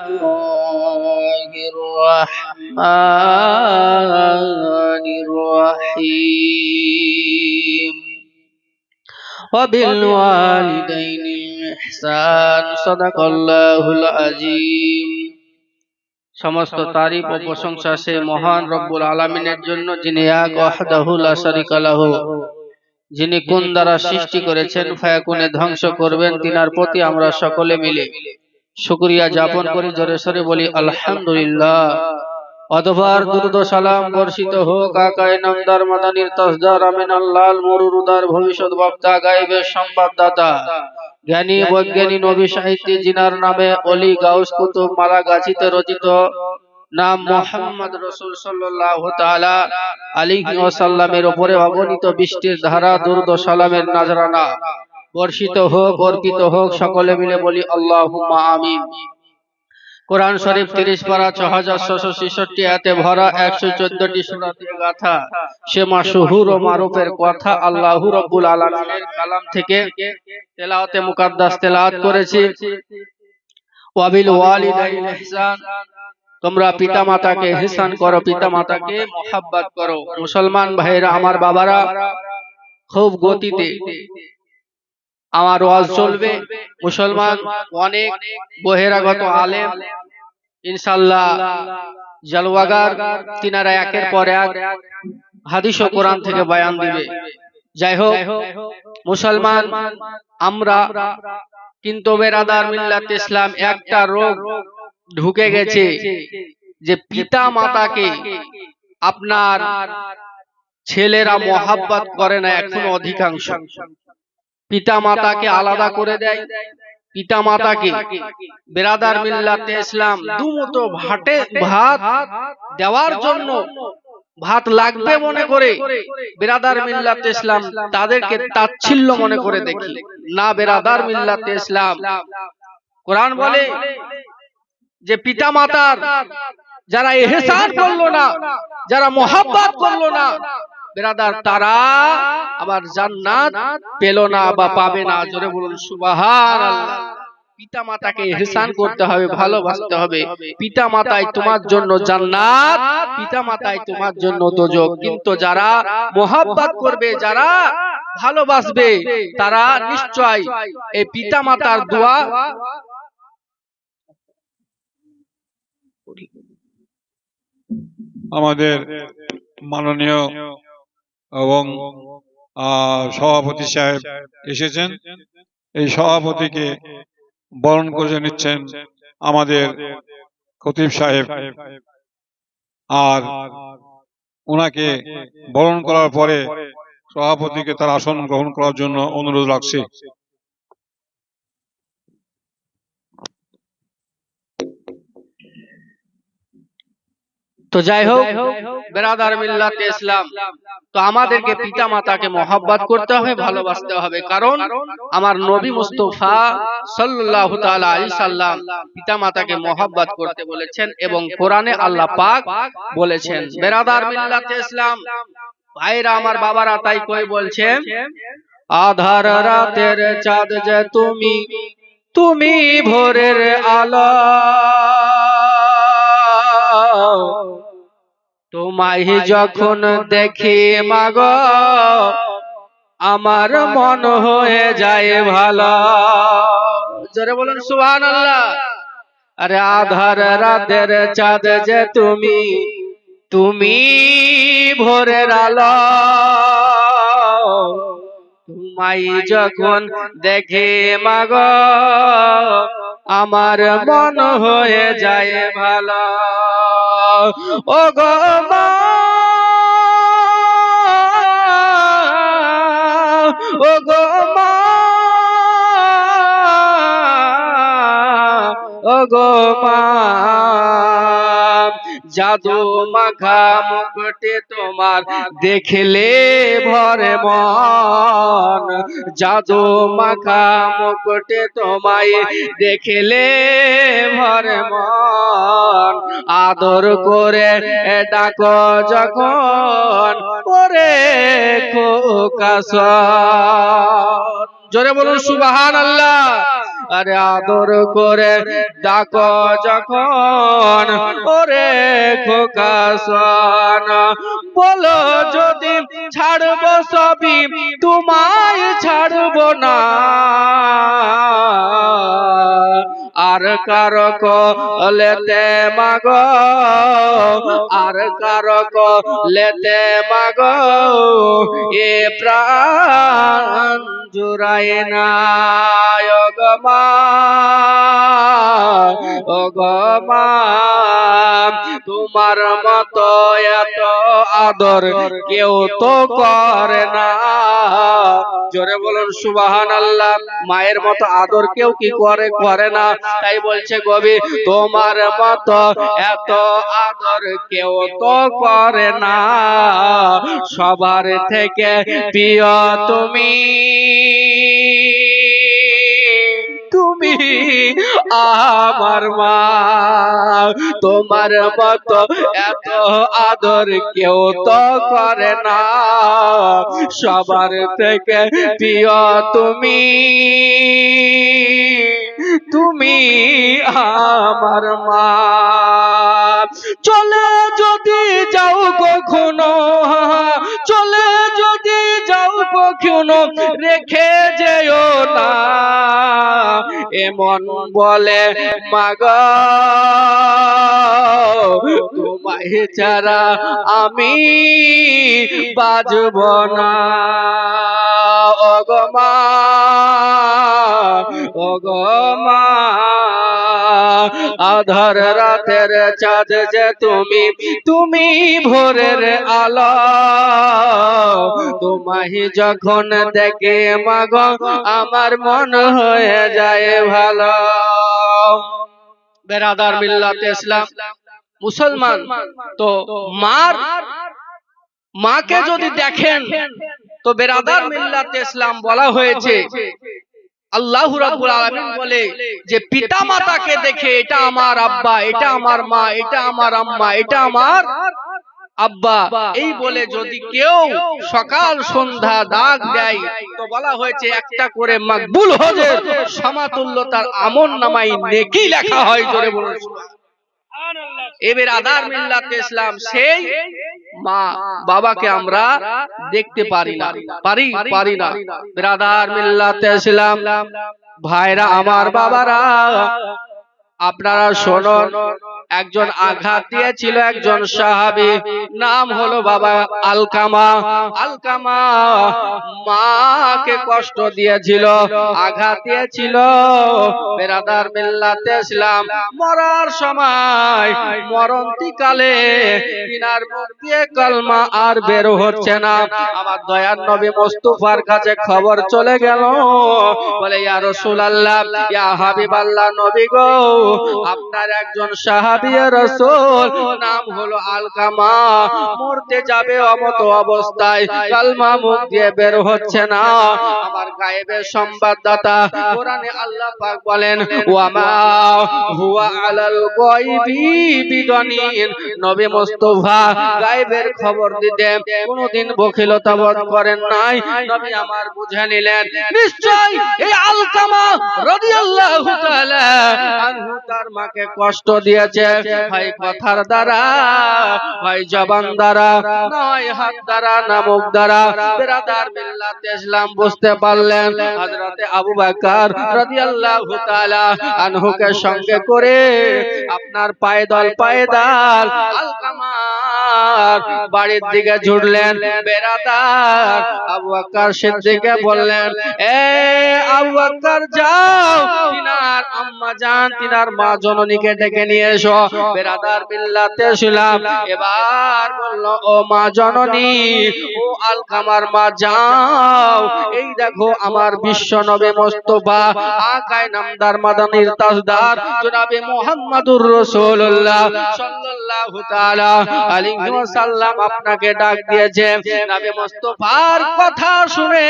الله الرحمن الرحيم وبالوالدين إحسان صدق الله العظيم। সমস্ত তারিফ ও প্রশংসা সেই মহান রব্বুল আলামিনের জন্য, যিনি এক ওয়াহদাহু লা শারীকা লাহু, যিনি কোন দ্বারা সৃষ্টি করেছেন ফায়াকুনে ধ্বংস করবেন, তিনার প্রতি আমরা সকলে মিলে শুকরিয়া যাপন করি। জোরে সরে বলি আলহামদুলিল্লাহ। অতঃপর দুরূদ ও সালাম বর্ষিত হোক আকায়ে নামদার মাদানীর তাজদার আমিনাল লাল মরুরুদার ভবিষ্যৎ বক্তা গায়েবের সংবাদদাতা জ্ঞানী বৈজ্ঞানী নবী সাহিত্যী, জিনার নামে অলি গাউস কুতুব মালা গাছিতে রচিত নাম মুহাম্মদ রাসূল সাল্লাল্লাহু তাআলা আলাইহি ওয়াসাল্লামের উপরে অগণিত বৃষ্টির ধারা দুরূদ ও সালামের নাজরানা বর্ষিত হোক, অর্পিত হোক। সকলে মিলে বলি আল্লাহুম্মা আমিন। কোরআন শরীফ 30 পারা 6666 আয়াতে ভরা 114টি সূরা দিয়ে গাথা সে মাশহুর ও মারুফের কথা আল্লাহু রাব্বুল আলামিনের কালাম থেকে তেলাওয়াতে মুকাদ্দাস তেলাওয়াত করেছি। ওয়াবিল ওয়ালিদাইন ইহসান, তোমরা পিতা মাতাকে ইহসান করো, পিতা মাতাকে মোহাব্বত করো। মুসলমান ভাইরা, আমার বাবারা, খুব গতিতে আমার ওয়াজ চলবে। মুসলমান অনেক বহিরাগত আলেম ইনশাআল্লাহ জালওয়াগার, তিনারা একের পর এক হাদিস ও কোরআন থেকে বয়ান দিবে। যাই হোক, মুসলমান আমরা কিন্তু বেরাদার মিল্লাত ইসলাম একটা রোগ ঢুকে গেছে যে পিতা মাতাকে আপনার ছেলেরা মোহাব্বত করে না। এখন অধিকাংশ পিতা মাতাকে আলাদা করে দেয়। পিতা মাতাকে বেরাদার মিল্লাতে ইসলাম দুমুঠো ভাত দেওয়ার জন্য, ভাত লাগবে মনে করে বেরাদার মিল্লাতে ইসলাম তাদেরকে তাচ্ছিল্য মনে করে দেখি না। বেরাদার মিল্লাতে ইসলাম কোরআন বলে যে পিতা মাতার যারা ইহসান করলো না, যারা মোহাব্বত করলো না বেরাদার, তারা আবার জান্নাত পেল না বা পাবে না। জোরে বলুন সুবহানাল্লাহ। পিতা মাতাকে ইহসান করতে হবে, ভালোবাসতে হবে। পিতা মাতাই তোমার জন্য জান্নাত, পিতা মাতাই তোমার জন্য দোজখ। কিন্তু যারা মোহাব্বত করবে, যারা ভালোবাসবে, তারা নিশ্চয় এই পিতা মাতার দোয়া আমাদের মাননীয় এবং সভাপতি সাহেব এসেছেন। এই সভাপতিকে বরণ করে নিচ্ছেন আমাদের খতিব সাহেব, আর ওনাকে বরণ করার পরে সভাপতিকে তার আসন গ্রহণ করার জন্য অনুরোধ রাখছি। তো যাই হোক, বেরাদার মিল্লাতে ইসলাম, তো আমাদেরকে পিতা মাতাকে মোহাব্বত করতে হবে, ভালোবাসতে হবে। কারণ আমার নবী মুস্তাফা সাল্লাল্লাহু তাআলা আলাইহি সাল্লাম পিতা মাতাকে মোহাব্বত করতে বলেছেন এবং কোরআনে আল্লাহ পাক বলেছেন। বেরাদার মিল্লাতে ইসলাম ভাইরা, আমার বাবারা, তাই কই বলছেন, আধার রাতের চাঁদ যে তুমি, তুমি ভোরের আলো, তোমায় যখন দেখি মাগো আমার মন হয়ে যায় ভালো। জোরে বলুন সুবহানাল্লাহ। আরে আধার রাতের চাঁদ যে তুমি, তুমি ভোরের আলো, তোমায় যখন দেখে মাগো আমার মন হয়ে যায় ভালো। ও গো মা, ও গো মা, ও গো মা, জাদু মাখা মুকুটে তোমার দেখলে ভরে মন, জাদু মাখা মুকুটে তোমায় দেখলে ভরে মন, আদর করে ডাকো যখন ওরে খোকা। জোরে বলুন সুবহানাল্লাহ। আরে আদর করে ডাকো যখন ওরে খোকা শোন, বলো যদি ছাড়বো সবই তোমায় ছাড়বো না, আর কারো কোলেতে মাগো, আর কারো কোলেতে মাগো এ প্রাণ জুড়ায় না। ওগো মা, ওগো মা, তোমার মতো এত আদর কেউ তো করে না। জোরে বলুন সুবহানাল্লাহ। মায়ের মতো আদর কেউ কি করে? করে না। তাই বলছে কবি, তোমার মতো এত আদর কেউ তো করে না, সবার থেকে প্রিয় তুমি, তুমি আমার মা। তোমার মতো এত আদর কেউ তো করে না, সবার থেকে প্রিয় তুমি, তুমি আমার মা। চলে যদি যাও কখনো, চলে যদি যাও কখনো রেখে যেও না, এমন বলে মাগো তোমায় ছাড়া আমি বাঁচব না। ওগো মা, ওগো মা, আধার রাতের চাঁদ যে তুমি, তুমি ভোরের আলো, তোমায় যখন দেখে মাগো আমার মন হয়ে যায় ভালো। বেরাদার মিল্লাতে ইসলাম, মুসলমান তো মাকে যদি দেখেন তো বেরাদার মিল্লাতে ইসলাম বলা হয়েছে, আল্লাহ রাব্বুল আলামিন বলে যে পিতা মাতাকে দেখে এটা আমার আব্বা, এটা আমার মা, এটা আমার আম্মা, এটা আমার আব্বা, এই বলে যদি কেউ সকাল সন্ধ্যা ডাক দেয় তো বলা হয়েছে একটা করে মাকবুল হজের সমাতুল্য তার আমলনামায় নেকি লেখা হয়। জোরে বলুন সুবহানাল্লাহ। এবার আদার মিল্লাতে ইসলাম, সেই মা বাবাকে আমরা দেখতে পারি না, পারি না। ব্রাদার মিল্লাতে ইসলাম, ভাইরা আমার, বাবারা আপনারা শুনুন, একজন আঘাত দিয়েছিল একজন সাহাবী, নাম হলো বাবা আলকামা। আলকামা মাকে কষ্ট দিয়েছিল, আঘাত দিয়েছিল। বেরাদার মিল্লাতে ইসলাম, মরার সময় মরণকালে তিনার মুখ দিয়ে কালমা আর বের হচ্ছে না। আমার দয়ার নবী মুস্তাফার কাছে খবর চলে গেল, বলে ইয়া রাসূলুল্লাহ, ইয়া হাবিবাল্লাহ, নবী গো, আপনার একজন সাহাবী রাসূল নাম হলো আলকামা মরতে যাবে, অমত অবস্থায় কালমা মুখ দিয়ে বের হচ্ছে না। আমার গায়েবের সংবাদদাতা কোরআনে আল্লাহ পাক বলেন, ওয়া মা হুয়া আলাল গায়বি বিদানিন, নবী মুস্তাফা গায়েবের খবর দিতে কোনদিন বখিলতা বোধ করেন নাই। নবী আমার বুঝে নিলেন নিশ্চয় এই আলকামা রাদিয়াল্লাহু তাআলা আনহু তার মাকে কষ্ট দিয়েছে, ভাই কথার দ্বারা, ভাই জবান দ্বারা, নয় হাত দ্বারা, না মুখ দ্বারা। বেরাদার মিল্লাতে ইসলাম বুঝতে পারলেন। হযরতে আবু বকর রাদিয়াল্লাহু তাআলা আনহুকে সঙ্গে করে আপনার পায়দল আলকামার বাড়ির দিকে ছুটলেন। বেরাদার আবু বকর সিদ্দিককে বললেন, এ আবু বকর যাও, তিনার আম্মা জান, তিনার মা জননীকে ডেকে নিয়ে এসো। বেরাদার মিল্লাতে ইসলাম এবার বলল, ও মা জননী, ও আলকামার মা, যাও, এই দেখো আমার বিশ্ব নবী মুস্তাফা আকায়ে নামদার মাদানীর তাজদার জনাবে মুহাম্মাদুর রাসূলুল্লাহ সাল্লাল্লাহু তাআলা আলাইহি আলাইহি ওয়াসাল্লাম আপনাকে ডাক দিয়েছে। নবী মুস্তাফার কথা শুনে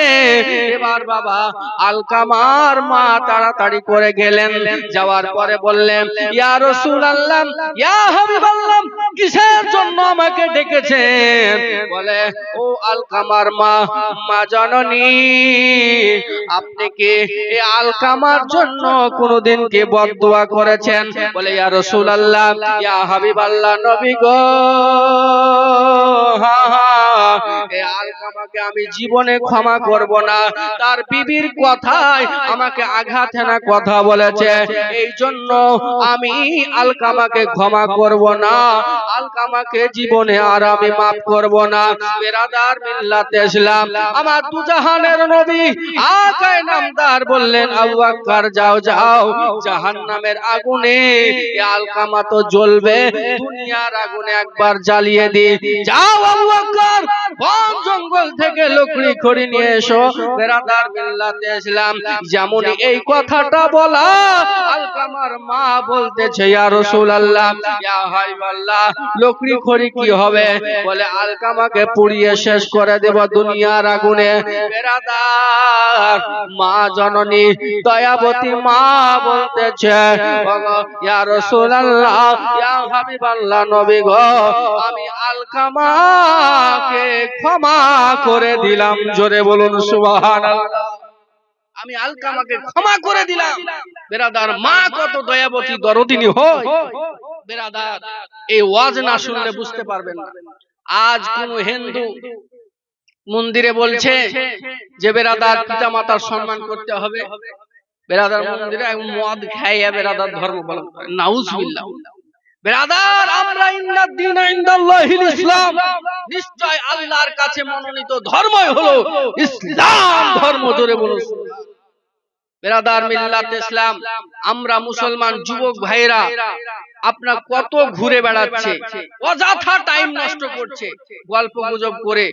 এবার বাবা আলকামার মা তাড়াতাড়ি করে গেলেন, যাওয়ার পরে বললেন, ইয়া রাসূলুল্লাহ, ইয়া হাবিবাল্লাহ, কিসের জন্য আমাকে ডেকেছেন? বলে, ও আলকামার মা, মা জননী, আপনি কি এই আলকামার জন্য কোনদিন কি বদদুয়া করেছেন? বলে, ইয়া রাসূলুল্লাহ, ইয়া হাবিবাল্লাহ, নবী গো, এই আলকামাকে আমি জীবনে ক্ষমা করব না। তার বিবির কথায় আমাকে আঘাত হানা কথা বলেছে, এই জন্য আমি আলকামাকে ক্ষমা করব না, আলকামাকে জীবনে আর আমি মাফ করব না। বেরাদার মিল্লাতে ইসলাম, আমার দুজাহানের নবী আকায়ে নামদার বললেন, আবু বকর যাও যাও, জাহান্নামের আগুনে এই আলকামা তো জ্বলবে, দুনিয়ার আগুনে একবার জ্বালিয়ে দি। যাও আবু বকর, বন জঙ্গল থেকে লকড়ি খড়ি নিয়ে এসো। বেরাদার মিল্লাতে ইসলাম, যেমন এই কথাটা বলা, আলকামার মা বলতেছে, ইয়া রাসূলুল্লাহ, ইয়া হাবিবাল্লাহ, লকড়ি খড়ি কি হবে? বলে, আলকামাকে পুড়িয়ে শেষ করে দেব দুনিয়ার আগুনে। বেরাদার মা জননী দয়াবতী মা বলতেছে, ইয়া রাসূলুল্লাহ, ইয়া হাবিবাল্লাহ, নবী গো, আমি আলকামাকে ক্ষমা করে দিলাম। জোরে বলুন সুবহানাল্লাহ। আমি আলকামাকে ক্ষমা করে দিলাম। বেরাদার মা কত দয়াবতী দরদিনী হয়। বেরাদার, এই ওয়াজ না শুনলে বুঝতে পারবেন না। আজ কোন হিন্দু মন্দিরে বলছে যে বেরাদার পিতা মাতার সম্মান করতে হবে, বেরাদার মন্দিরে মদ খাইয়া বেরাদার ধর্ম পালন করে। নাউজুবিল্লাহ। বেরাদার, আমরা ইন্নাদ দীন ইনদাল্লাহিল ইসলাম, নিশ্চয় আল্লাহর কাছে মনোনীত ধর্মই হলো ইসলাম ধর্ম। জোরে বলুন। বেরাদার মিল্লাত ইসলাম, আমরা মুসলমান যুবক ভাইরা আপনার কত ঘুরে বেড়াচ্ছে, অযথা টাইম নষ্ট করছে গল্প গুজব করে।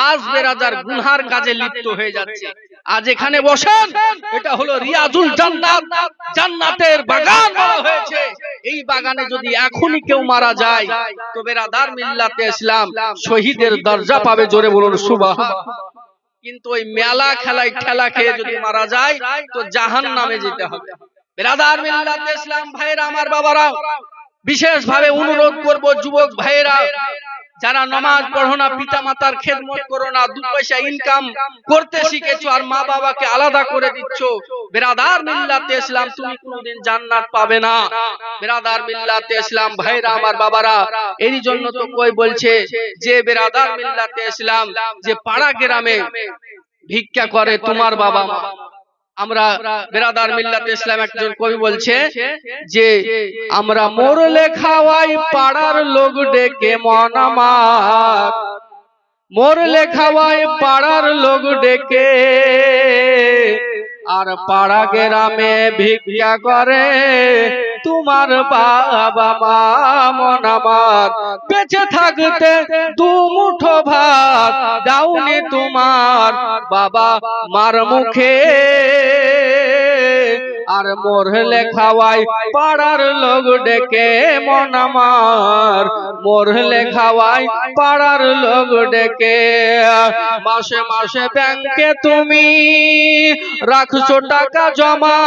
আজ বেরাদার গুনহার কাজে লিপ্ত হয়ে যাচ্ছে। আজ এখানে বসেন, এটা হলো রিয়াজুল জান্নাত, জান্নাতের বাগান বলা হয়েছে। এই বাগানে যদি এখনই কেউ মারা যায় তো বেরাদার মিল্লাতে ইসলাম শহীদের দরজা পাবে। জোরে বলুন সুবহানাল্লাহ। কিন্তু ওই মেলা খেলায় ঠেলা খেয়ে যদি মারা যায় তো জাহান্নামে যেতে হবে। বেরাদার মিল্লাতে ইসলাম ভাইরা, আমার বাবারা, বিশেষ ভাবে অনুরোধ করব, যুবক ভাইরা যারা নামাজ পড়ো না, পিতা মাতার খেদমত করো না, দু পয়সা ইনকাম করতে শিখেছো আর মা বাবাকে আলাদা করে দিচ্ছ, বেরাদার মিল্লাতে ইসলাম তুমি কোনদিন জান্নাত পাবে না। বেরাদার মিল্লাতে ইসলাম ভাইরা, আমার বাবারা, এরই জন্য তো কই বলছে যে বেরাদার মিল্লাতে ইসলাম যে পাড়া গ্রামে ভিক্ষা করে তোমার বাবা মা। আমরা বেরাদার মিল্লাতে ইসলাম একজন কবি বলছে যে আমরা মরলে খাওয়াই পাড়ার লোক ডেকে মন আমার, মরলে খাওয়াই পাড়ার লোক ডেকে, আর পাড়া গ্রামে ভিক্ষা করে তোমার বাবা মা। মন আমার বেঁচে থাকতে দু মুঠো ভাত দাওনি তোমার বাবা মার মুখে, আর মরলে খাওয়াই পাড়ার লোক ডেকে মন আমার, মরলে খাওয়াই পাড়ার লোক ডেকে। মাসে মাসে ব্যাংকে তুমি রাখছো টাকা জমা,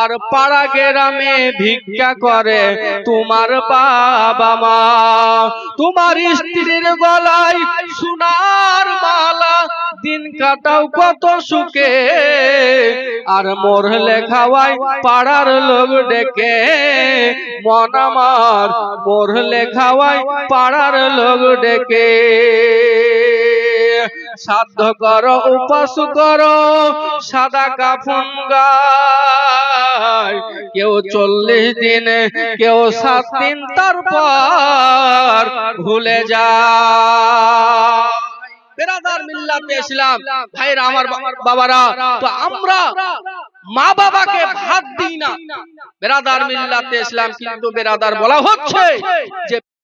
আর পাড়া গ্রামে ভিক্ষা করে তোমার বাবা মা। তোমার স্ত্রীর গলায় সোনার মালা দিন কাটাও কত সুখে, আর মরলে খাওয়াই পাড়ার লোক ডেকে মন আমার, মরলে খাওয়াই পাড়ার লোক ডেকে। সাধ্য করো উপাস করো সাদা কাফন গায়, কেউ 40 দিন কেউ 7 দিন তারপর ভুলে যায়। বেরাদার মিল্লাতে ইসলাম ভাইরা, আমার বাবারা, তো আমরা মা বাবাকে ভাত দিই না বেরাদার মিল্লাতে ইসলাম, কিন্তু বেরাদার বলা হচ্ছে যে